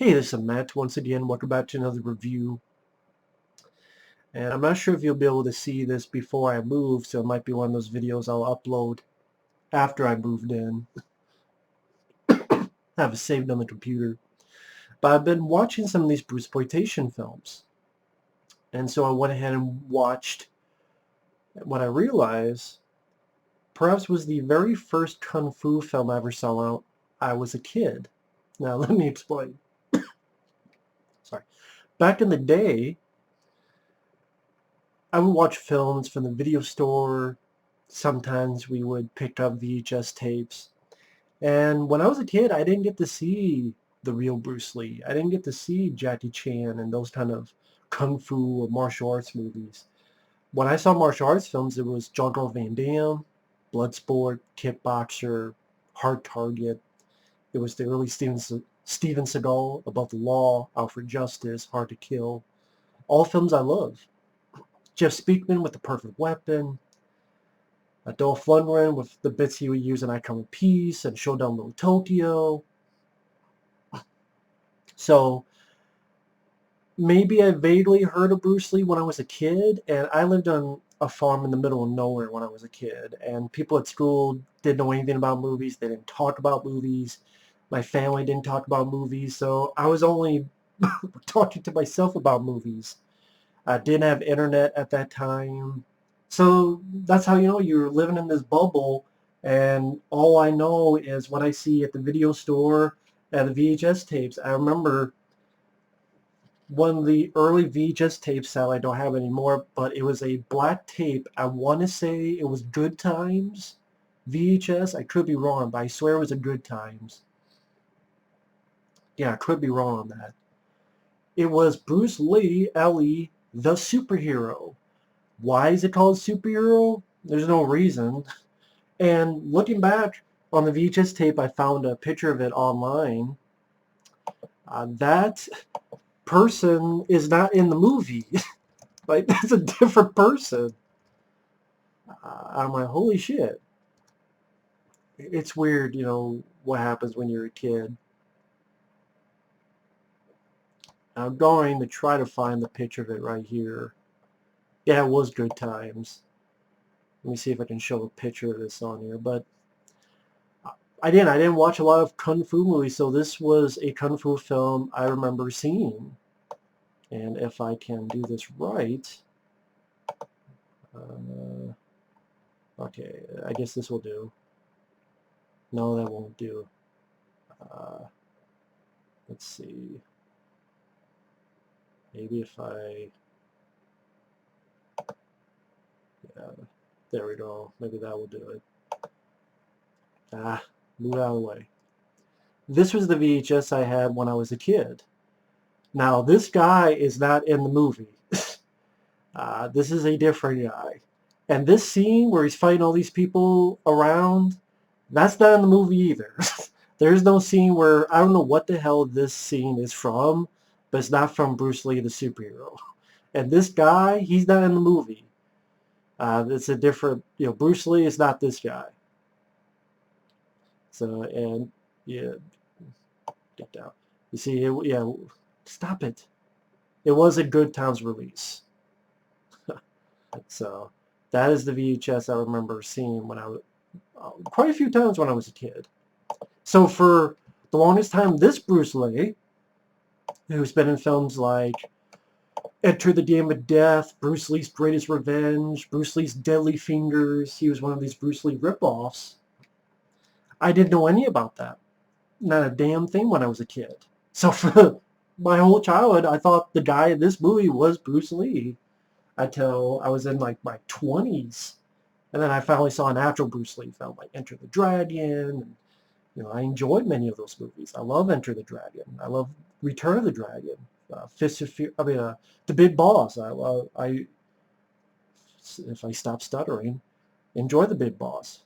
Hey, this is Matt once again. Welcome back to another review. And I'm not sure if you'll be able to see this before I move, so it might be one of those videos I'll upload after I moved in. I have it saved on the computer. But I've been watching some of these Bruceploitation films. And so I went ahead and watched what I realized perhaps was the very first Kung Fu film I ever saw when I was a kid. Now, let me explain. Sorry. Back in the day, I would watch films from the video store. Sometimes we would pick up VHS tapes. And when I was a kid, I didn't get to see the real Bruce Lee. I didn't get to see Jackie Chan and those kind of kung fu or martial arts movies. When I saw martial arts films, it was Jean-Claude Van Damme, Bloodsport, Kickboxer, Hard Target. It was the early Steven Seagal, Above the Law, Out for Justice, Hard to Kill. All films I love. Jeff Speakman with The Perfect Weapon, Dolph Lundgren with the bits he would use in I Come in Peace and Showdown Little Tokyo. So maybe I vaguely heard of Bruce Lee when I was a kid, and I lived on a farm in the middle of nowhere when I was a kid, and people at school didn't know anything about movies. They didn't talk about movies. My family didn't talk about movies, so I was only talking to myself about movies. I didn't have internet at that time. So that's how you know you're living in this bubble, and all I know is what I see at the video store and the VHS tapes. I remember one of the early VHS tapes that I don't have anymore, but it was a black tape. I want to say it was Good Times VHS. I could be wrong, but I swear it was a Good Times. Yeah, I could be wrong on that. It was Bruce Lee, Ellie, the superhero. Why is it called superhero? There's no reason. And looking back on the VHS tape, I found a picture of it online. That person is not in the movie. Like, that's a different person. I'm like, holy shit. It's weird, what happens when you're a kid. I'm going to try to find the picture of it right here. Yeah, it was Good Times. Let me see if I can show a picture of this on here. But I didn't watch a lot of Kung Fu movies, so this was a Kung Fu film I remember seeing. And if I can do this right, okay, I guess this will do. No, that won't do. Let's see. Maybe if I, yeah, there we go. Maybe that will do it. Move out of the way. This was the VHS I had when I was a kid. Now, this guy is not in the movie. This is a different guy. And this scene where he's fighting all these people around, that's not in the movie either. There's no scene where, I don't know what the hell this scene is from, but it's not from Bruce Lee, the superhero. And this guy, he's not in the movie. It's a different, Bruce Lee is not this guy. So, and, yeah, get down. You see, stop it. It was a Good Times release. So, that is the VHS I remember seeing when I was, quite a few times when I was a kid. So for the longest time, this Bruce Lee, who's been in films like Enter the Game of Death, Bruce Lee's Greatest Revenge, Bruce Lee's Deadly Fingers, he was one of these Bruce Lee ripoffs. I didn't know any about that. Not a damn thing when I was a kid. So for my whole childhood, I thought the guy in this movie was Bruce Lee until I was in like my 20s. And then I finally saw an actual Bruce Lee film like Enter the Dragon. And, I enjoyed many of those movies. I love Enter the Dragon. I love Return of the Dragon. Fist of Fear. The Big Boss. If I stop stuttering, enjoy The Big Boss.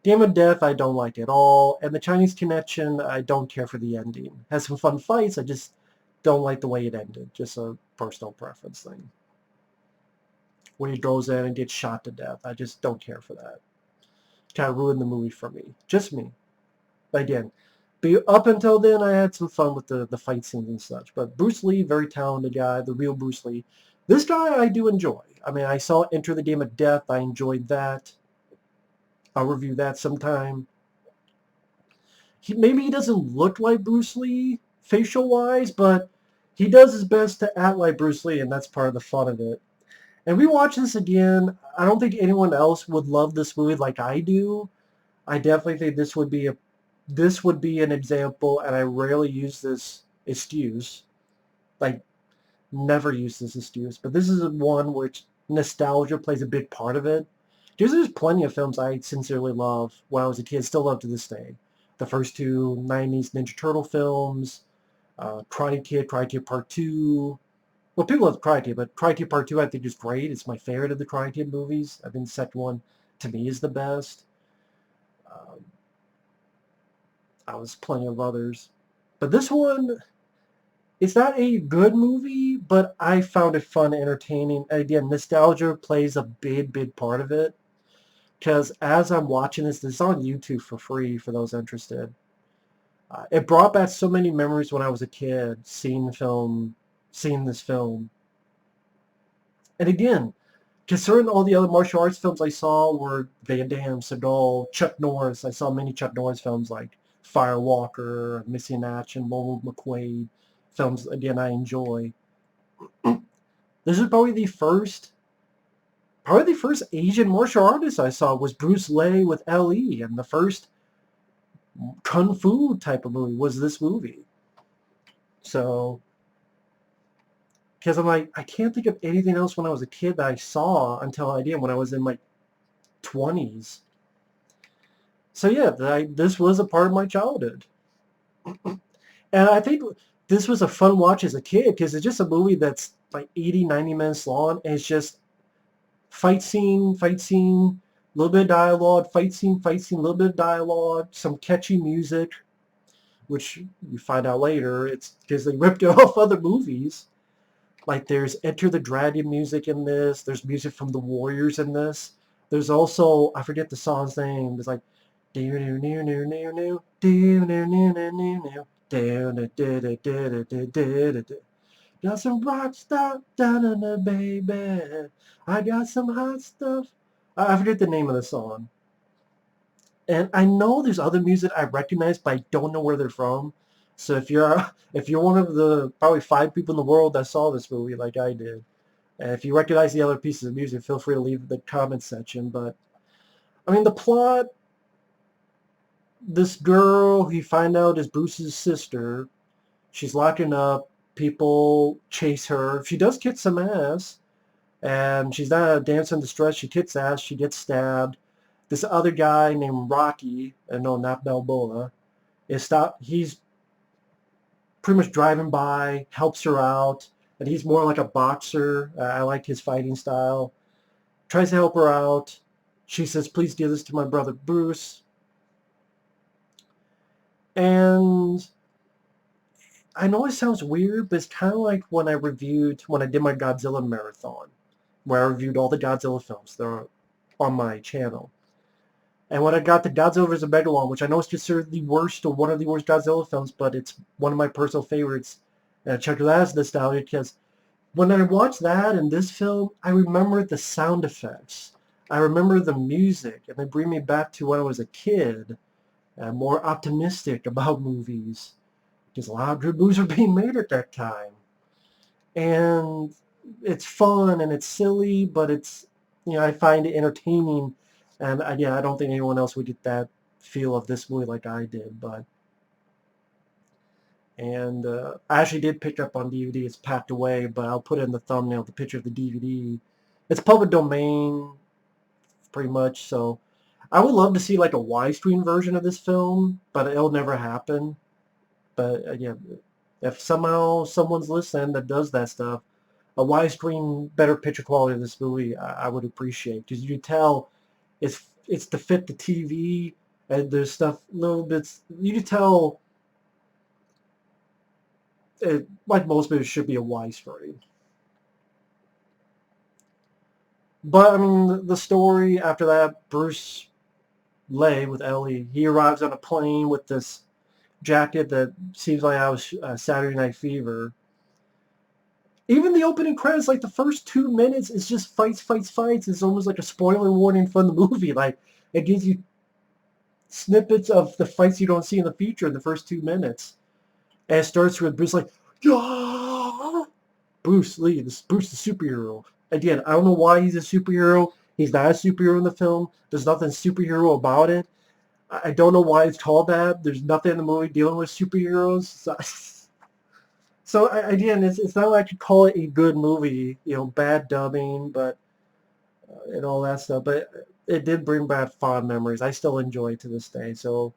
Game of Death, I don't like at all. And The Chinese Connection, I don't care for the ending. Has some fun fights. I just don't like the way it ended. Just a personal preference thing. When he goes in and gets shot to death, I just don't care for that. Kind of ruined the movie for me. Just me. But again, But up until then, I had some fun with the fight scenes and such. But Bruce Lee, very talented guy, the real Bruce Lee. This guy I do enjoy. I mean, I saw Enter the Game of Death. I enjoyed that. I'll review that sometime. Maybe he doesn't look like Bruce Lee facial-wise, but he does his best to act like Bruce Lee, and that's part of the fun of it. And we watch this again. I don't think anyone else would love this movie like I do. I definitely think this would be an example, and I rarely use this excuse. Like, never use this excuse. But this is one which nostalgia plays a big part of it. There's plenty of films I sincerely love when I was a kid, still love to this day. The first two 90s Ninja Turtle films, Karate Kid Part 2. Well, people love Karate Kid, but Karate Kid Part 2 I think is great. It's my favorite of the Karate Kid movies. I think the second one, to me, is the best. Um, I was plenty of others. But this one, it's not a good movie, but I found it fun, entertaining. Again, nostalgia plays a big, big part of it. Because as I'm watching this is on YouTube for free for those interested. It brought back so many memories when I was a kid, seeing this film. And again, considering all the other martial arts films I saw were Van Damme, Seagal, Chuck Norris. I saw many Chuck Norris films like Firewalker, Missing in Action, Lowell McQuade. Films, again, I enjoy. This is probably the first Asian martial artist I saw was Bruce Lee with L.E. And the first kung fu type of movie was this movie. So, because I'm like, I can't think of anything else when I was a kid that I saw until I did when I was in my 20s. So yeah, this was a part of my childhood. And I think this was a fun watch as a kid because it's just a movie that's like 80, 90 minutes long. And it's just fight scene, a little bit of dialogue, fight scene, a little bit of dialogue, some catchy music, which you find out later it's because they ripped it off other movies. Like there's Enter the Dragon music in this. There's music from the Warriors in this. There's also, I forget the song's name. It's like do do do do do do do do do do do do. Got some rock stuff down in the baby. I got some hot stuff. I forget the name of the song. And I know there's other music I recognize, but I don't know where they're from. So if you're one of the probably 5 people in the world that saw this movie like I did, and if you recognize the other pieces of music, feel free to leave the comment section. But I mean, the plot: this girl you find out is Bruce's sister. She's locking up. People chase her. She does kick some ass, and she's not a damsel in distress. She kicks ass. She gets stabbed. This other guy named Rocky, no, not Balboa, he's pretty much driving by, helps her out, and he's more like a boxer. I like his fighting style. Tries to help her out. She says, please give this to my brother Bruce. And I know it sounds weird, but it's kind of like when I did my Godzilla marathon, where I reviewed all the Godzilla films that are on my channel. And when I got to Godzilla vs. Megalon, which I know is considered the worst or one of the worst Godzilla films, but it's one of my personal favorites. And I checked that as nostalgia because when I watched that and this film, I remember the sound effects. I remember the music, and they bring me back to when I was a kid and more optimistic about movies. Because a lot of good movies were being made at that time. And it's fun and it's silly, but I find it entertaining. And again, I don't think anyone else would get that feel of this movie like I did. And I actually did pick up on DVD. It's packed away, but I'll put in the thumbnail the picture of the DVD. It's public domain, pretty much. So I would love to see like a widescreen version of this film, but it'll never happen. But again, if somehow someone's listening that does that stuff, a widescreen, better picture quality of this movie, I would appreciate. Because you can tell it's to fit the TV, and there's stuff, little bits, you can tell, like most movies, should be a widescreen. But, I mean, the story after that, Bruce Lee with Ellie, he arrives on a plane with this jacket that seems like I was Saturday Night Fever. Even the opening credits, like the first 2 minutes, is just fights, fights, fights. It's almost like a spoiler warning from the movie. Like it gives you snippets of the fights you don't see in the future in the first 2 minutes. And it starts with Bruce like, yeah! Bruce Lee, this Bruce the superhero. Again, I don't know why he's a superhero. He's not a superhero in the film. There's nothing superhero about it. I don't know why it's called that. There's nothing in the movie dealing with superheroes. So again, it's not like I could call it a good movie, bad dubbing, but and all that stuff. But it did bring back fond memories. I still enjoy it to this day. So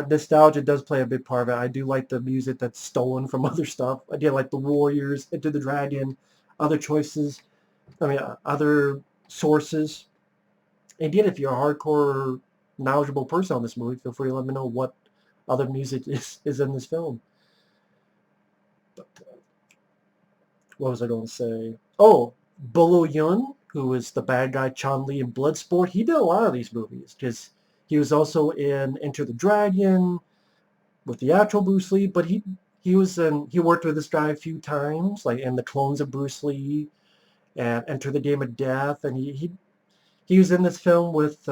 nostalgia does play a big part of it. I do like the music that's stolen from other stuff. Again, like the Warriors, Into the Dragon, other choices. I mean, other sources. Again, if you're a hardcore knowledgeable person on this movie, feel free to let me know what other music is in this film. But, what was I going to say? Oh, Bolo Yun, who was the bad guy Chun Li in Bloodsport, he did a lot of these movies because he was also in Enter the Dragon with the actual Bruce Lee, but he worked with this guy a few times, like in the Clones of Bruce Lee and Enter the Game of Death, and he was in this film with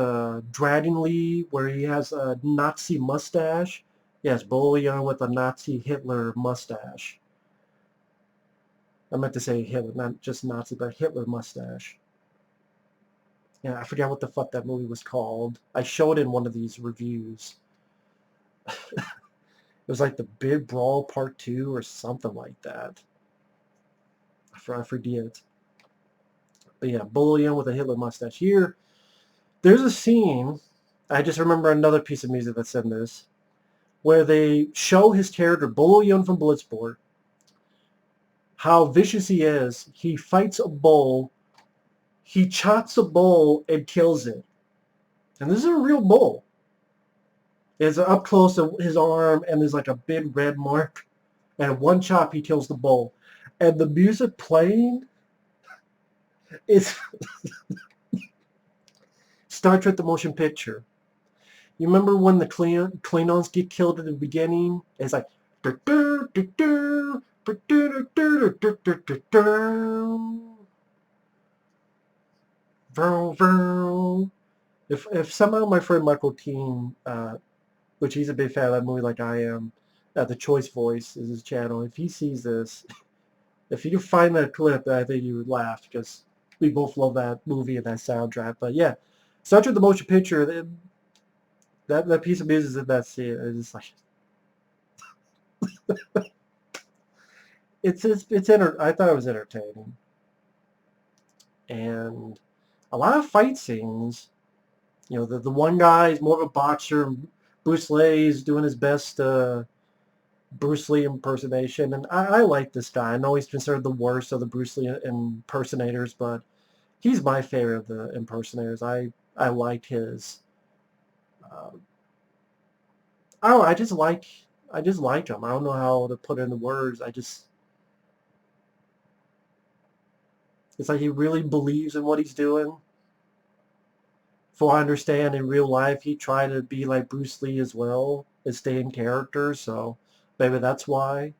Dragon Lee, where he has a Nazi mustache. Yes, Bolo Young with a Nazi Hitler mustache. I meant to say Hitler, not just Nazi, but Hitler mustache. Yeah, I forgot what the fuck that movie was called. I showed in one of these reviews. It was like the Big Brawl Part 2 or something like that. I forget. But yeah, Bolo Young with a Hitler mustache. Here, there's a scene, I just remember another piece of music that's in this, where they show his character, Bolo Young from Bloodsport, how vicious he is. He fights a bull, he chops a bull and kills it. And this is a real bull. It's up close to his arm, and there's like a big red mark. And one chop, he kills the bull. And the music playing is Star Trek the Motion Picture. You remember when the Klingons get killed at the beginning? It's like... If somehow my friend Michael Keane, which he's a big fan of that movie like I am, The Choice Voice is his channel. If he sees this, if you can find that clip, I think you would laugh because we both love that movie and that soundtrack. But yeah, Star Trek the Motion Picture, that piece of music in that scene is like I thought it was entertaining, and a lot of fight scenes. The one guy is more of a boxer, and Bruce Lee is doing his best Bruce Lee impersonation, and I like this guy. I know he's considered the worst of the Bruce Lee impersonators, but he's my favorite of the impersonators. I like his. Uh, I don't know, I just like him. I don't know how to put it into words. It's like he really believes in what he's doing. For I understand, in real life, he tried to be like Bruce Lee as well and stay in character, so maybe that's why.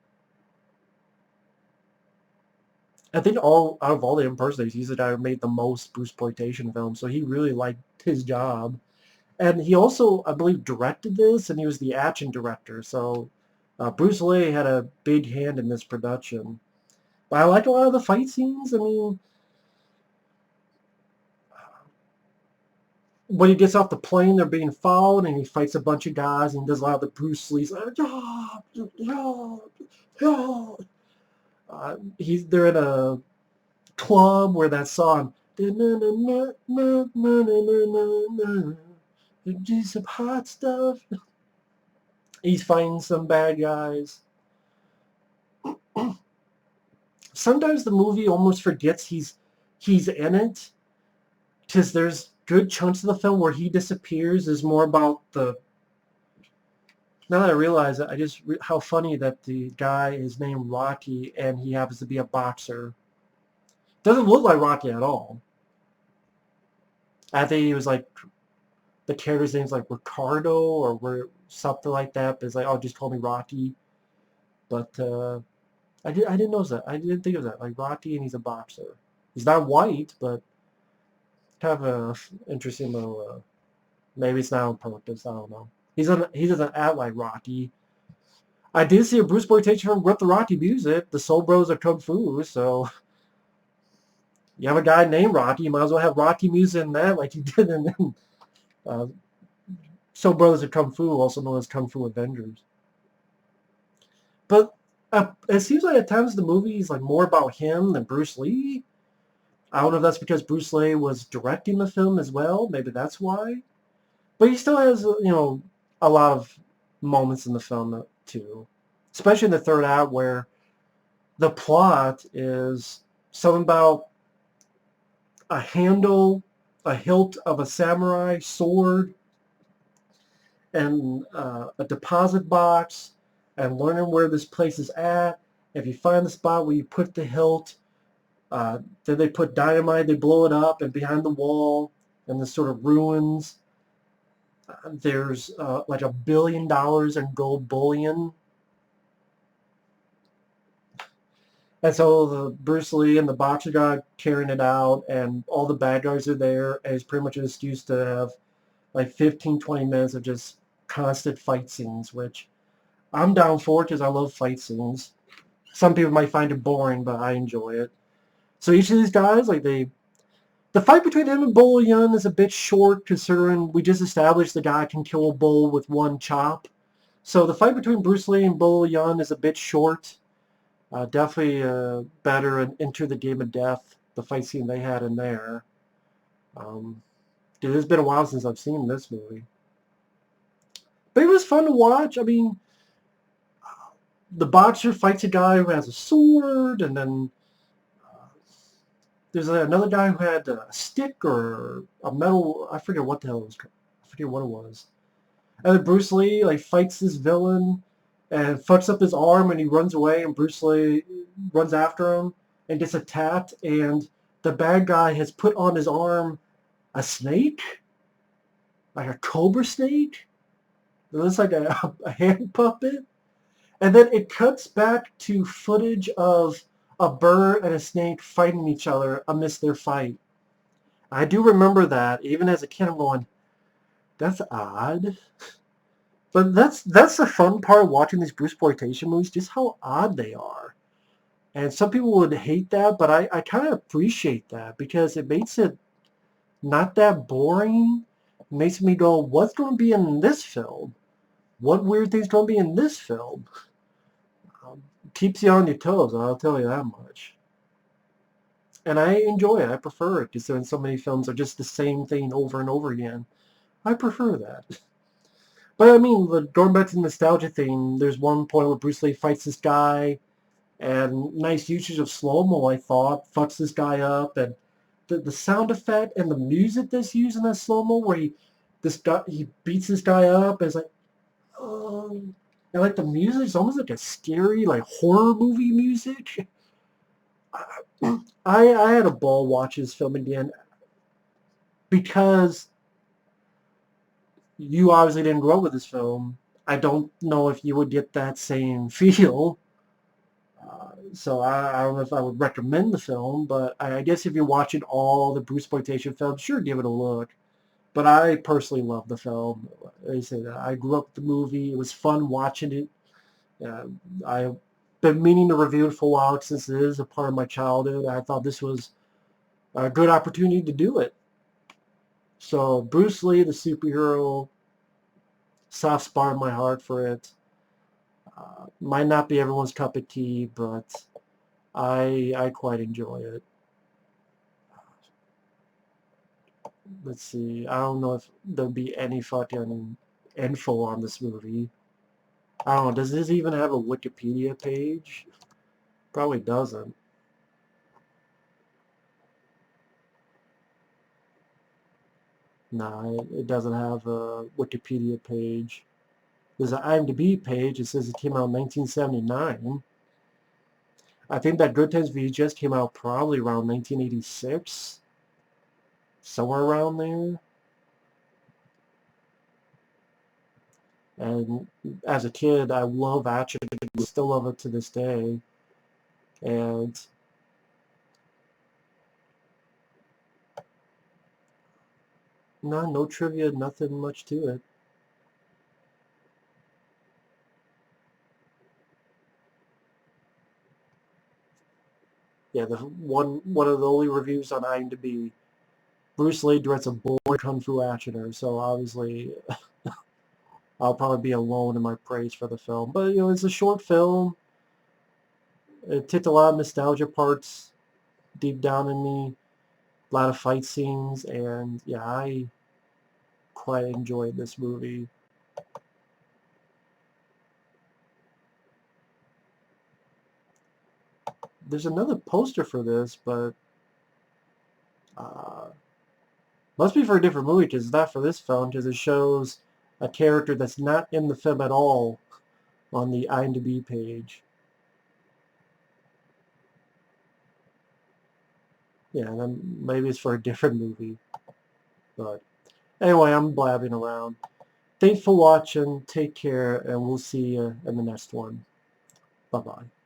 I think out of all the impersonators, he's the guy who made the most Bruceploitation films, so he really liked his job. And he also, I believe, directed this, and he was the action director, so Bruce Lee had a big hand in this production. But I like a lot of the fight scenes. I mean, when he gets off the plane, they're being followed, and he fights a bunch of guys, and does a lot of the Bruce Lee's, they're in a club where that song, do some hot stuff. He's fighting some bad guys. Sometimes the movie almost forgets he's in it, because there's good chunks of the film where he disappears. Is more about the... Now that I realize it, how funny that the guy is named Rocky and he happens to be a boxer. Doesn't look like Rocky at all. I think he was like, the character's name's like Ricardo or something like that. But it's like, oh, just call me Rocky. But I didn't know that. I didn't think of that. Like Rocky, and he's a boxer. He's not white, but kind of a interesting little. Maybe it's not on purpose. I don't know. He doesn't act like Rocky. I did see a Bruce Boytation from with the Rocky music. The Soul Bros are Kung Fu, so you have a guy named Rocky. You might as well have Rocky music in that, like you did in uh, Soul Brothers of Kung Fu, also known as Kung Fu Avengers. But it seems like at times the movie is like more about him than Bruce Lee. I don't know if that's because Bruce Lee was directing the film as well. Maybe that's why. But he still has, a lot of moments in the film too, especially in the third act where the plot is something about a handle, a hilt of a samurai sword, and a deposit box, and learning where this place is at. If you find the spot where you put the hilt, then they put dynamite, they blow it up, and behind the wall, in the sort of ruins, there's like $1 billion in gold bullion. And so the Bruce Lee and the boxer guy carrying it out, and all the bad guys are there, and it's pretty much an excuse to have like 15, 20 minutes of just constant fight scenes, which I'm down for because I love fight scenes. Some people might find it boring, but I enjoy it. So each of these guys, the fight between him and Bull Yun is a bit short considering we just established the guy can kill a bull with one chop. So the fight between Bruce Lee and Bull Yun is a bit short. Definitely better in Enter the Game of Death, the fight scene they had in there. Dude, it's been a while since I've seen this movie. But it was fun to watch. I mean, the boxer fights a guy who has a sword, and then there's another guy who had a stick or a metal. I forget what the hell it was. I forget what it was. And then Bruce Lee fights this villain and fucks up his arm, and he runs away. And Bruce Lee runs after him and gets attacked. And the bad guy has put on his arm a snake, like a cobra snake. It looks like a hand puppet. And then it cuts back to footage of a bird and a snake fighting each other amidst their fight. I do remember that. Even as a kid, I'm going, that's odd. But that's the fun part of watching these Bruce Exploitation movies, just how odd they are. And some people would hate that, but I kind of appreciate that because it makes it not that boring. It makes me go, what's going to be in this film? What weird thing's going to be in this film? Keeps you on your toes, I'll tell you that much. And I enjoy it. I prefer it because so many films are just the same thing over and over again. I prefer that. But I mean, going back to the nostalgia thing, there's one point where Bruce Lee fights this guy, and nice usage of slow-mo, I thought, fucks this guy up, and the sound effect and the music that's used in that slow-mo where he beats this guy up, and it's like, oh, and the music is almost like a scary, horror movie music. I had a ball watching this film again because you obviously didn't grow up with this film. I don't know if you would get that same feel. So I don't know if I would recommend the film, but I guess if you're watching all the Bruce Exploitation films, sure, give it a look. But I personally love the film. Like I say that I grew up with the movie. It was fun watching it. I've been meaning to review it for a while since it is a part of my childhood. I thought this was a good opportunity to do it. So Bruce Lee, the superhero, soft spot in my heart for it. Might not be everyone's cup of tea, but I quite enjoy it. Let's see. I don't know if there'll be any fucking info on this movie. I don't know. Does this even have a Wikipedia page? Probably doesn't. No, it doesn't have a Wikipedia page. There's an IMDb page. It says it came out in 1979. I think that Good Times VHS came out probably around 1986. Somewhere around there. And as a kid, I love action. I still love it to this day. And no trivia, nothing much to it. Yeah, the one of the only reviews on IMDb, Bruce Lee directs a boring kung fu actioner, so obviously I'll probably be alone in my praise for the film. But it's a short film. It ticked a lot of nostalgia parts deep down in me, a lot of fight scenes, and yeah, I quite enjoyed this movie. There's another poster for this, but uh, must be for a different movie because it's not for this film because it shows a character that's not in the film at all on the IMDb page. Yeah, then maybe it's for a different movie. But anyway, I'm blabbing around. Thanks for watching. Take care, and we'll see you in the next one. Bye-bye.